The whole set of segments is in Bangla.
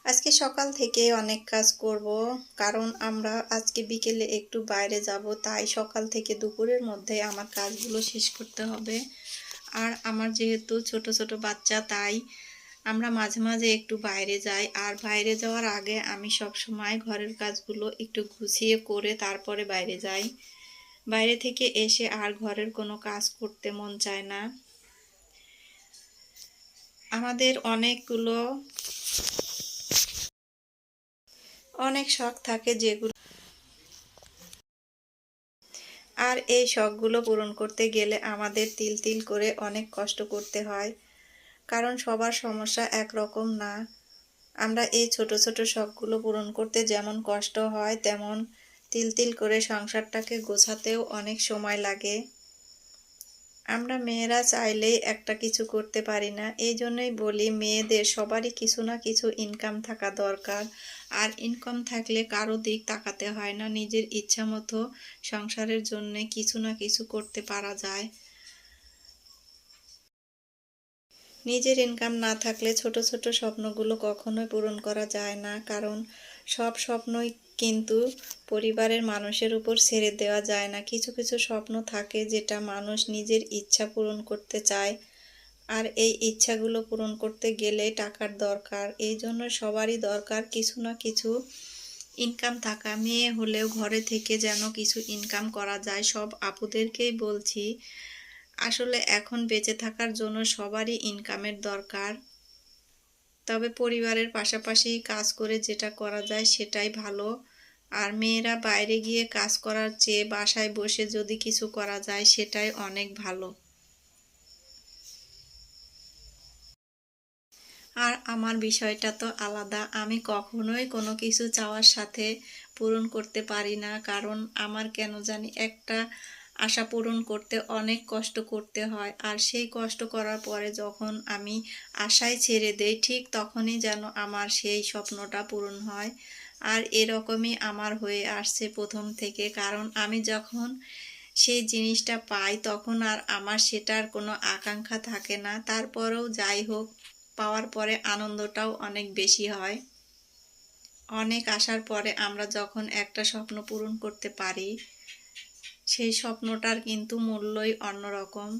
আজকে সকাল থেকে অনেক কাজ করব, কারণ আমরা আজকে বিকেলে একটু বাইরে যাব, তাই সকাল থেকে দুপুরের মধ্যে আমার কাজগুলো শেষ করতে হবে। আর আমার যেহেতু ছোট ছোট বাচ্চা, তাই আমরা মাঝে মাঝে একটু বাইরে যাই। আর বাইরে যাওয়ার আগে আমি সব সময় ঘরের কাজগুলো একটু গুছিয়ে করে তারপরে বাইরে যাই। বাইরে থেকে এসে আর ঘরের কোনো কাজ করতে মন চায় না। আমাদের অনেক শখ থাকে যেগুলো, আর এই শখগুলো পূরণ করতে গেলে আমাদের তিল তিল করে অনেক কষ্ট করতে হয়, কারণ সবার সমস্যা একরকম না। আমরা এই ছোট ছোট শখগুলো পূরণ করতে যেমন কষ্ট হয়, তেমন তিল তিল করে সংসারটাকে গোছাতেও অনেক সময় লাগে। আমরা মেয়েরা চাইলেই একটা কিছু করতে পারি না। এই জন্যই বলি, মেয়েদের সবারই কিছু না কিছু ইনকাম থাকা দরকার। আর ইনকাম থাকলে কারো দিক তাকাতে হয় না, নিজের ইচ্ছা মতো সংসারের জন্যে কিছু না কিছু করতে পারা যায়। নিজের ইনকাম না থাকলে ছোট ছোট স্বপ্নগুলো কখনোই পূরণ করা যায় না, কারণ সব স্বপ্নই কিন্তু পরিবারের মানুষের উপর ছেড়ে দেওয়া যায় না। কিছু কিছু স্বপ্ন থাকে যেটা মানুষ নিজের ইচ্ছা পূরণ করতে চায়, আর এই ইচ্ছাগুলো পূরণ করতে গেলে টাকার দরকার। এই জন্য সবারই দরকার কিছু না কিছু ইনকাম থাকা। মেয়ে হলেও ঘরে থেকে যেন কিছু ইনকাম করা যায়। সব আপুদেরকেই বলছি, আসলে এখন বেঁচে থাকার জন্য সবারই ইনকামের দরকার। তবে পরিবারের পাশাপাশি কাজ করে যেটা করা যায় সেটাই ভালো। আর মেয়েরা বাইরে গিয়ে কাজ করার চেয়ে বাসায় বসে যদি কিছু করা যায় সেটাই অনেক ভালো। আর আমার বিষয়টা তো আলাদা, আমি কখনোই কোনো কিছু চাওয়ার সাথে পূরণ করতে পারি না, কারণ আমার কেন জানি একটা আশা পূরণ করতে অনেক কষ্ট করতে হয়। আর সেই কষ্ট করার পরে যখন আমি আশায় ছেড়ে দেই, ঠিক তখনই যেন আমার সেই স্বপ্নটা পূরণ হয়। আর এরকমই আমার হয়ে আসছে প্রথম থেকে, কারণ আমি যখন সেই জিনিসটা পাই তখন আর আমার সেটার কোনো আকাঙ্ক্ষা থাকে না। তারপরেও যাই হোক, পাওয়ার পরে আনন্দটাও অনেক বেশি হয়। অনেক আসার পরে আমরা যখন একটা স্বপ্ন পূরণ করতে পারি, সেই স্বপ্নটার কিন্তু মূল্যই অন্যরকম।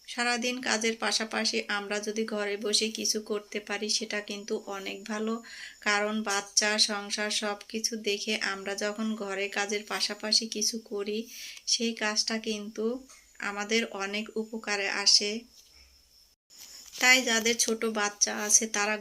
সারাদিন কাজের পাশাপাশি আমরা যদি ঘরে বসে কিছু করতে পারি সেটা কিন্তু অনেক ভালো, কারণ বাচ্চা সংসার সব কিছু দেখে আমরা যখন ঘরে কাজের পাশাপাশি কিছু করি, সেই কাজটা কিন্তু আমাদের অনেক উপকারে আসে। তাই যাদের ছোট বাচ্চা আছে তারা